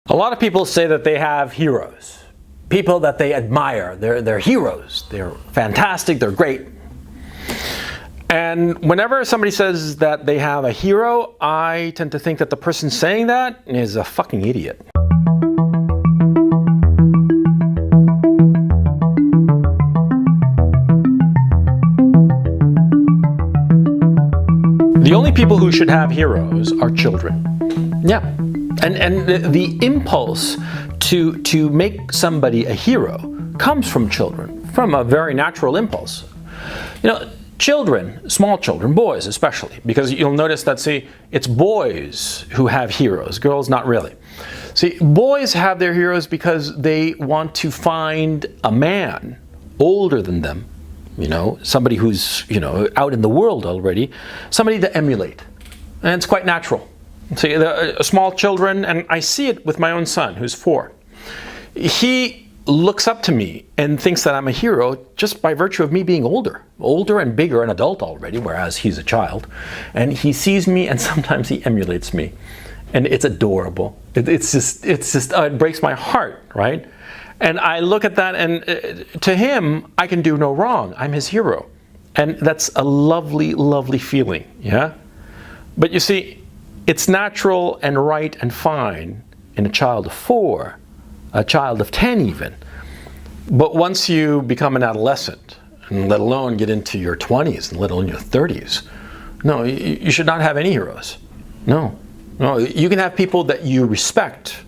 A lot of people say that they have heroes, people that they admire. They're heroes. They're fantastic. They're great. And whenever somebody says that they have a hero, I tend to think that the person saying that is a fucking idiot. The only people who should have heroes are children. Yeah. And the impulse to make somebody a hero comes from children, from a very natural impulse. You know, children, small children, boys especially, because you'll notice that, see, it's boys who have heroes, girls not really. See, boys have their heroes because they want to find a man older than them, you know, somebody who's, you know, out in the world already, somebody to emulate. And it's quite natural. See, small children, and I see it with my own son, who's 4. He looks up to me and thinks that I'm a hero just by virtue of me being older and bigger, an adult already, whereas he's a child. And he sees me and sometimes he emulates me. And it's adorable. It breaks my heart, right? And I look at that, and to him, I can do no wrong. I'm his hero. And that's a lovely, lovely feeling, yeah? But you see, it's natural and right and fine in a child of 4, a child of 10 even. But once you become an adolescent, and let alone get into your 20s, and let alone your 30s, no, you should not have any heroes. No. You can have people that you respect,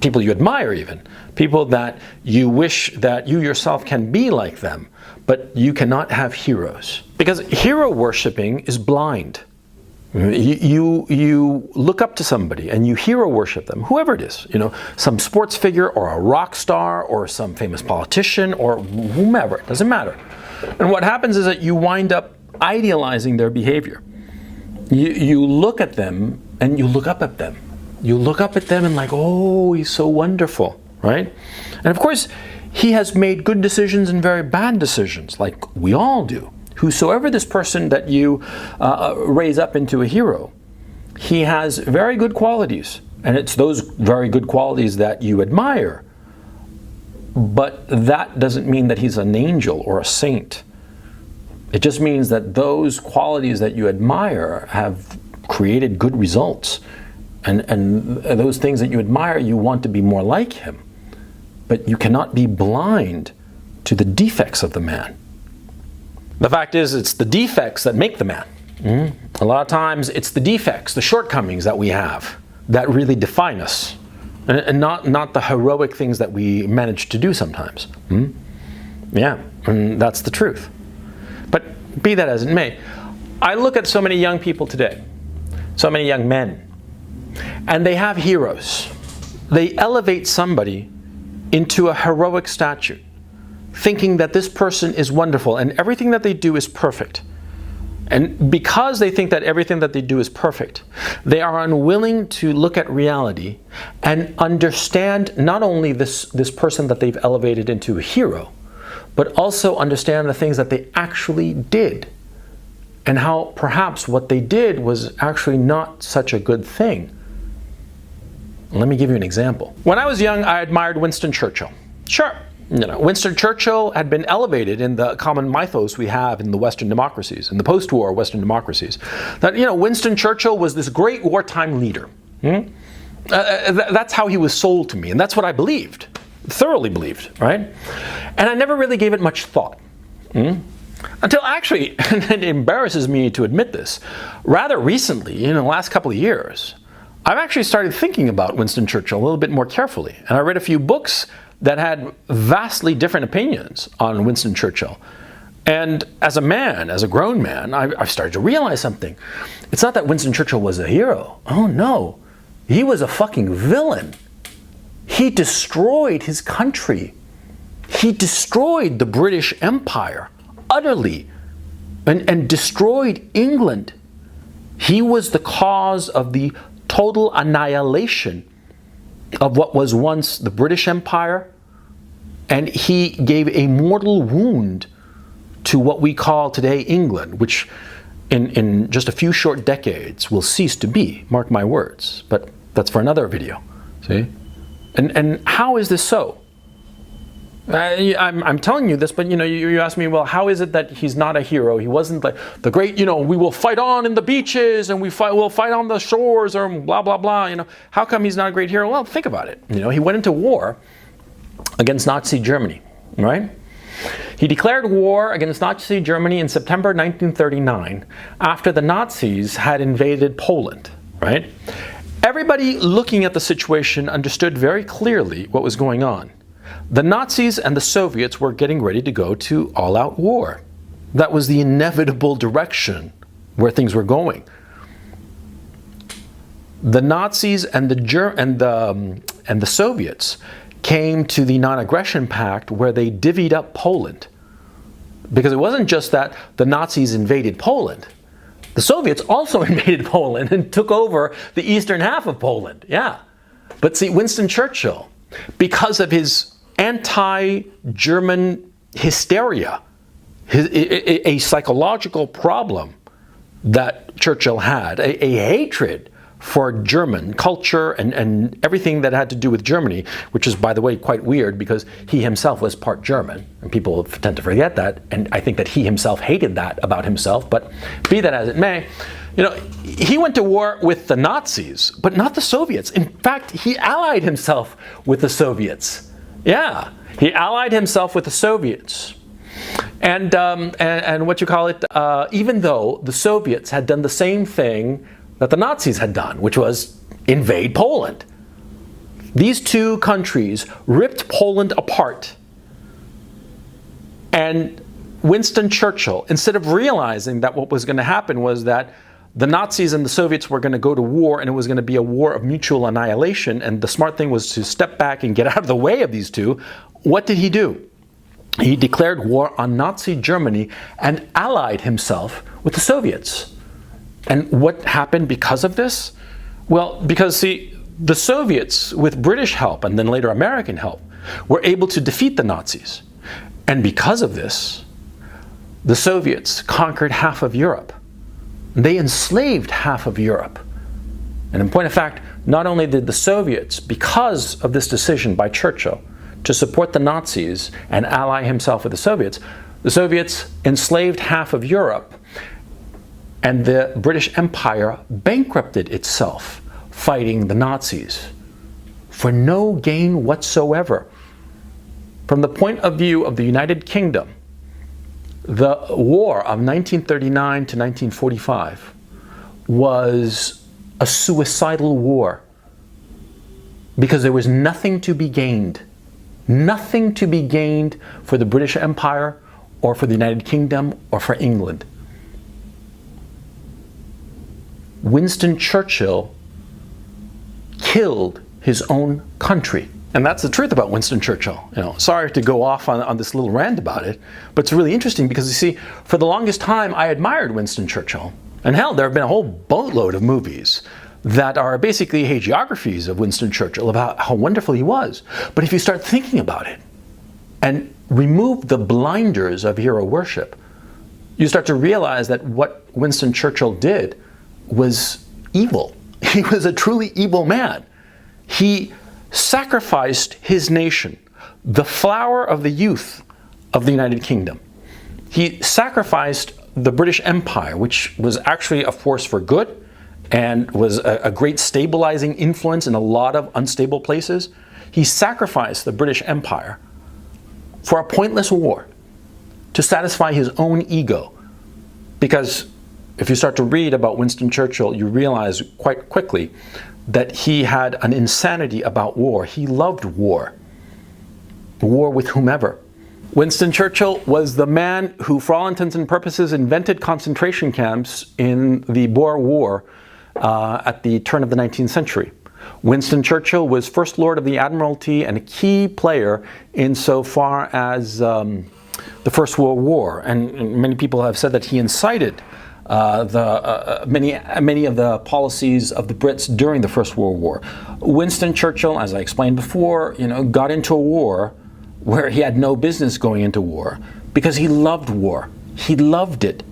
people you admire even, people that you wish that you yourself can be like them, but you cannot have heroes. Because hero worshipping is blind. You look up to somebody and you hero worship them, whoever it is, you know, some sports figure or a rock star or some famous politician or whomever, it doesn't matter. And what happens is that you wind up idealizing their behavior. You look at them and you look up at them. You look up at them and like, oh, he's so wonderful, right? And of course, he has made good decisions and very bad decisions, like we all do. Whosoever this person that you raise up into a hero, he has very good qualities. And it's those very good qualities that you admire. But that doesn't mean that he's an angel or a saint. It just means that those qualities that you admire have created good results. And those things that you admire, you want to be more like him. But you cannot be blind to the defects of the man. The fact is, it's the defects that make the man. A lot of times, it's the defects, the shortcomings that we have that really define us, and not the heroic things that we manage to do sometimes. Yeah, and that's the truth. But be that as it may, I look at so many young people today, so many young men, and they have heroes. They elevate somebody into a heroic statue, thinking that this person is wonderful and everything that they do is perfect. And because they think that everything that they do is perfect, they are unwilling to look at reality and understand not only this person that they've elevated into a hero, but also understand the things that they actually did and how perhaps what they did was actually not such a good thing. Let me give you an example. When I was young, I admired Winston Churchill. Sure. You know, Winston Churchill had been elevated in the common mythos we have in the Western democracies, in the post-war Western democracies. That, you know, Winston Churchill was this great wartime leader. That's how he was sold to me, and that's what I believed, thoroughly believed, right? And I never really gave it much thought. Until actually, and it embarrasses me to admit this, rather recently, in the last couple of years, I've actually started thinking about Winston Churchill a little bit more carefully. And I read a few books that had vastly different opinions on Winston Churchill. And as a man, as a grown man, I've started to realize something. It's not that Winston Churchill was a hero. Oh no, he was a fucking villain. He destroyed his country. He destroyed the British Empire utterly and destroyed England. He was the cause of the total annihilation of what was once the British Empire, and he gave a mortal wound to what we call today England, which in just a few short decades will cease to be, mark my words, but that's for another video. See? And how is this so? I'm telling you this, but you ask me, well, how is it that he's not a hero? He wasn't like the great, we will fight on in the beaches and we'll fight on the shores or blah, blah, blah. How come he's not a great hero? Well, think about it. He went into war against Nazi Germany, right? He declared war against Nazi Germany in September 1939 after the Nazis had invaded Poland, right? Everybody looking at the situation understood very clearly what was going on. The Nazis and the Soviets were getting ready to go to all-out war. That was the inevitable direction where things were going. The Nazis and the Soviets came to the non-aggression pact where they divvied up Poland. Because it wasn't just that the Nazis invaded Poland. The Soviets also invaded Poland and took over the eastern half of Poland. Yeah. But see, Winston Churchill, because of his anti-German hysteria, a psychological problem that Churchill had, a hatred for German culture and everything that had to do with Germany, which is, by the way, quite weird because he himself was part German, and people tend to forget that, and I think that he himself hated that about himself, but be that as it may, he went to war with the Nazis, but not the Soviets. In fact, he allied himself with the Soviets. Yeah, he allied himself with the Soviets. And what you call it, even though the Soviets had done the same thing that the Nazis had done, which was invade Poland. These two countries ripped Poland apart. And Winston Churchill, instead of realizing that what was going to happen was that the Nazis and the Soviets were going to go to war and it was going to be a war of mutual annihilation, and the smart thing was to step back and get out of the way of these two, what did he do? He declared war on Nazi Germany and allied himself with the Soviets. And what happened because of this? Well, because, see, the Soviets, with British help and then later American help, were able to defeat the Nazis. And because of this, the Soviets conquered half of Europe. They enslaved half of Europe. And in point of fact, not only did the Soviets, because of this decision by Churchill to support the Nazis and ally himself with the Soviets enslaved half of Europe. And the British Empire bankrupted itself fighting the Nazis for no gain whatsoever. From the point of view of the United Kingdom, the war of 1939 to 1945 was a suicidal war because there was nothing to be gained. Nothing to be gained for the British Empire or for the United Kingdom or for England. Winston Churchill killed his own country. And that's the truth about Winston Churchill. Sorry to go off on this little rant about it, but it's really interesting because, you see, for the longest time I admired Winston Churchill. And hell, there have been a whole boatload of movies that are basically hagiographies of Winston Churchill about how wonderful he was. But if you start thinking about it and remove the blinders of hero worship, you start to realize that what Winston Churchill did was evil. He was a truly evil man. He sacrificed his nation, the flower of the youth of the United Kingdom. He sacrificed the British Empire, which was actually a force for good and was a great stabilizing influence in a lot of unstable places. He sacrificed the British Empire for a pointless war to satisfy his own ego. Because if you start to read about Winston Churchill, you realize quite quickly that he had an insanity about war. He loved war. War with whomever. Winston Churchill was the man who, for all intents and purposes, invented concentration camps in the Boer War at the turn of the 19th century. Winston Churchill was First Lord of the Admiralty and a key player insofar as the First World War. And many people have said that he incited many of the policies of the Brits during the First World War. Winston Churchill, as I explained before, got into a war where he had no business going into war because he loved war. He loved it.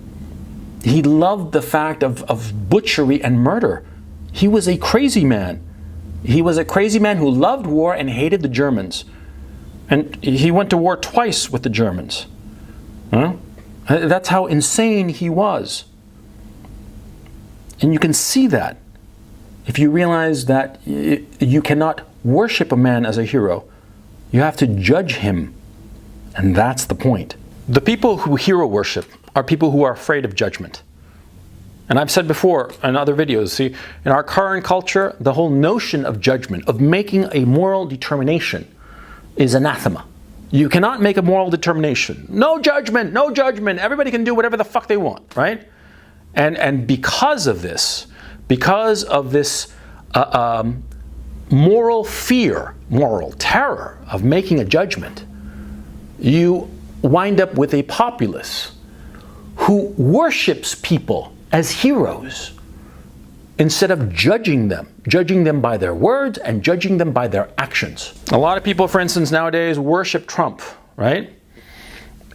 He loved the fact of butchery and murder. He was a crazy man. He was a crazy man who loved war and hated the Germans. And he went to war twice with the Germans. Huh? That's how insane he was. And you can see that if you realize that you cannot worship a man as a hero. You have to judge him. And that's the point. The people who hero worship are people who are afraid of judgment. And I've said before in other videos, see, in our current culture, the whole notion of judgment, of making a moral determination, is anathema. You cannot make a moral determination. No judgment, no judgment. Everybody can do whatever the fuck they want, right? And because of this moral fear, moral terror of making a judgment, you wind up with a populace who worships people as heroes instead of judging them by their words and judging them by their actions. A lot of people, for instance, nowadays worship Trump, right?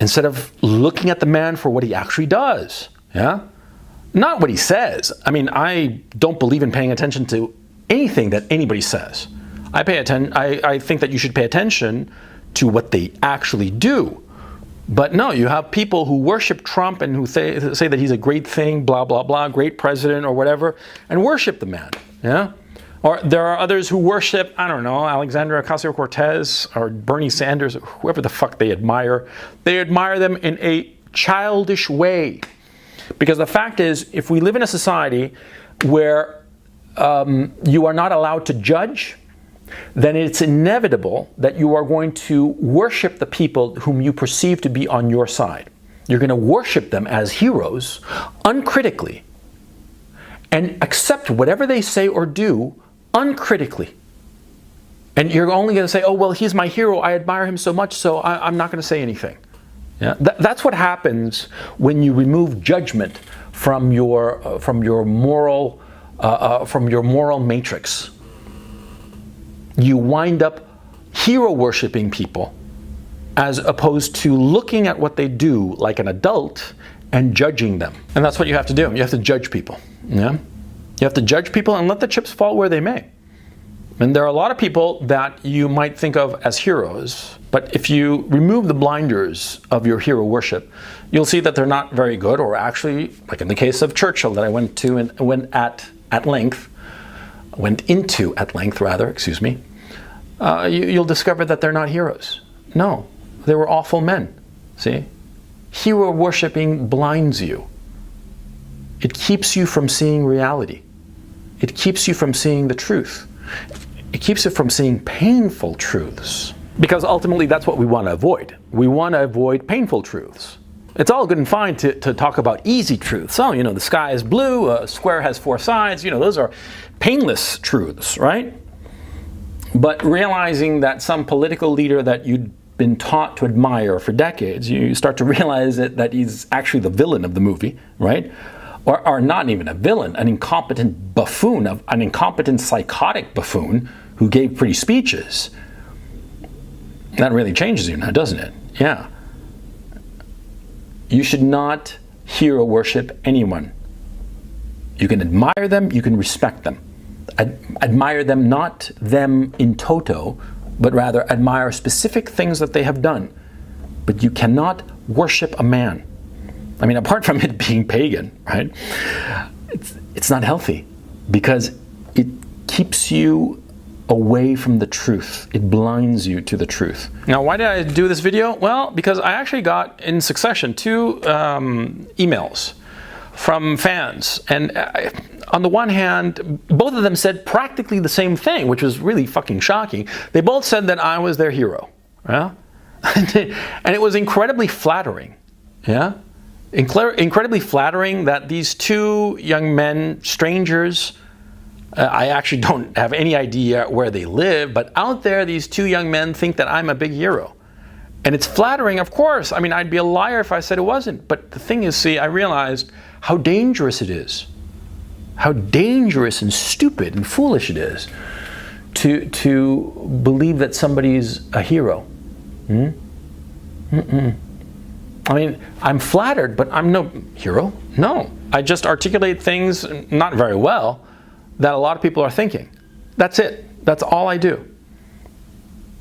Instead of looking at the man for what he actually does, yeah? Not what he says. I mean, I don't believe in paying attention to anything that anybody says. I think that you should pay attention to what they actually do. But no, you have people who worship Trump and who say that he's a great thing, blah, blah, blah, great president or whatever, and worship the man, yeah? Or there are others who worship, I don't know, Alexandria Ocasio-Cortez or Bernie Sanders, or whoever the fuck they admire. They admire them in a childish way. Because the fact is, if we live in a society where you are not allowed to judge, then it's inevitable that you are going to worship the people whom you perceive to be on your side. You're going to worship them as heroes uncritically and accept whatever they say or do uncritically. And you're only going to say, oh, well, he's my hero. I admire him so much, so I'm not going to say anything. Yeah? That's what happens when you remove judgment from your moral matrix. You wind up hero worshiping people as opposed to looking at what they do like an adult and judging them. And that's what you have to do. You have to judge people. Yeah? You have to judge people and let the chips fall where they may. And there are a lot of people that you might think of as heroes, but if you remove the blinders of your hero worship, you'll see that they're not very good, or actually, like in the case of Churchill that I went into at length, you'll discover that they're not heroes. No, they were awful men. See? Hero worshiping blinds you. It keeps you from seeing reality. It keeps you from seeing the truth. It keeps you from seeing painful truths. Because ultimately that's what we want to avoid. We want to avoid painful truths. It's all good and fine to talk about easy truths. Oh, the sky is blue, a square has four sides. Those are painless truths, right? But realizing that some political leader that you'd been taught to admire for decades, you start to realize that he's actually the villain of the movie, right? Or not even a villain, an incompetent buffoon, an incompetent psychotic buffoon who gave pretty speeches. That really changes you now, doesn't it? Yeah. You should not hero worship anyone. You can admire them, you can respect them. Admire them, not them in toto, but rather admire specific things that they have done. But you cannot worship a man. I mean, apart from it being pagan, right? It's not healthy because it keeps you away from the truth. It blinds you to the truth. Now, why did I do this video? Well, because I actually got in succession 2 emails from fans. And on the one hand, both of them said practically the same thing, which was really fucking shocking. They both said that I was their hero. Yeah? And it was incredibly flattering. Yeah? Incredibly flattering that these 2 young men, strangers, I actually don't have any idea where they live, but out there, these 2 young men think that I'm a big hero. And it's flattering, of course. I mean, I'd be a liar if I said it wasn't. But the thing is, see, I realized how dangerous it is. How dangerous and stupid and foolish it is to believe that somebody's a hero. I mean, I'm flattered, but I'm no hero. No. I just articulate things, not very well, that a lot of people are thinking. That's it. That's all I do.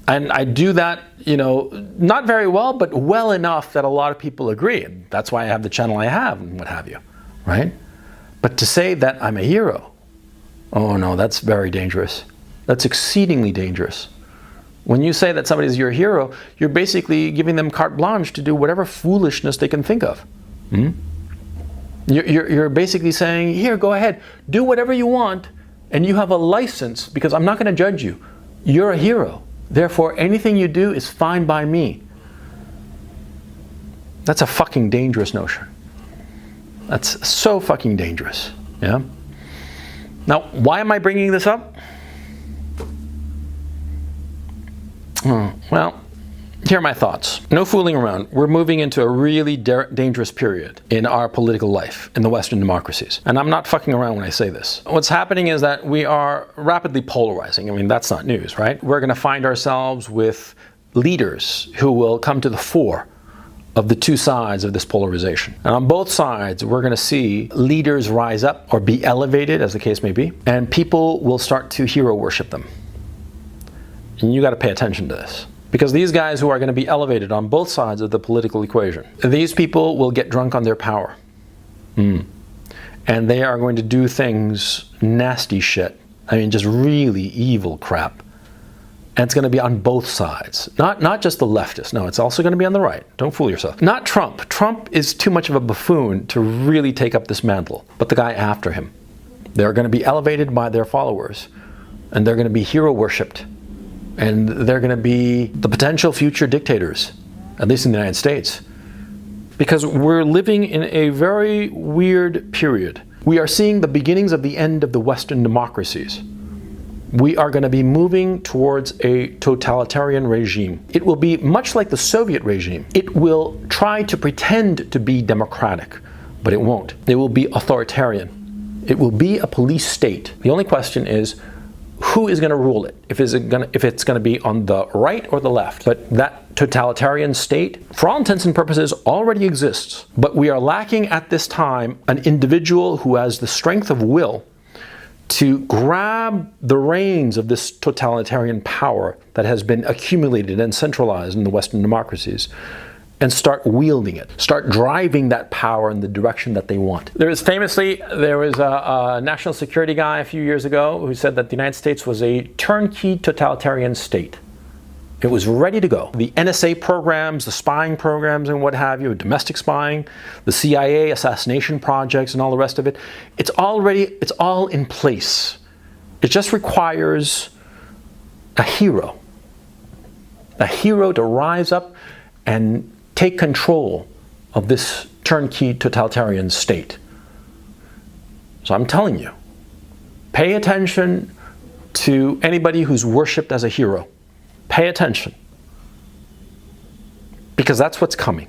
And I do that, not very well, but well enough that a lot of people agree. And that's why I have the channel I have and what have you, right? But to say that I'm a hero, oh no, that's very dangerous. That's exceedingly dangerous. When you say that somebody's your hero, you're basically giving them carte blanche to do whatever foolishness they can think of. You're basically saying, here, go ahead, do whatever you want, and you have a license, because I'm not going to judge you. You're a hero. Therefore, anything you do is fine by me. That's a fucking dangerous notion. That's so fucking dangerous. Yeah. Now, why am I bringing this up? Well, here are my thoughts. No fooling around. We're moving into a really dangerous period in our political life in the Western democracies. And I'm not fucking around when I say this. What's happening is that we are rapidly polarizing. I mean, that's not news, right? We're going to find ourselves with leaders who will come to the fore of the two sides of this polarization. And on both sides, we're going to see leaders rise up or be elevated, as the case may be, and people will start to hero worship them. And you got to pay attention to this. Because these guys who are going to be elevated on both sides of the political equation, these people will get drunk on their power. And they are going to do things, nasty shit. I mean, just really evil crap. And it's going to be on both sides. Not just the leftists. No, it's also going to be on the right. Don't fool yourself. Not Trump. Trump is too much of a buffoon to really take up this mantle. But the guy after him. They're going to be elevated by their followers. And they're going to be hero worshipped. And they're going to be the potential future dictators, at least in the United States. Because we're living in a very weird period. We are seeing the beginnings of the end of the Western democracies. We are going to be moving towards a totalitarian regime. It will be much like the Soviet regime. It will try to pretend to be democratic, but it won't. It will be authoritarian. It will be a police state. The only question is, who is going to rule it? If it's going to be on the right or the left. But that totalitarian state, for all intents and purposes, already exists. But we are lacking at this time an individual who has the strength of will to grab the reins of this totalitarian power that has been accumulated and centralized in the Western democracies, and start wielding it, start driving that power in the direction that they want. There was a national security guy a few years ago who said that the United States was a turnkey totalitarian state. It was ready to go. The NSA programs, the spying programs and what have you, domestic spying, the CIA assassination projects and all the rest of it, it's all in place. It just requires a hero to rise up and take control of this turnkey totalitarian state. So I'm telling you, pay attention to anybody who's worshipped as a hero. Pay attention. Because that's what's coming.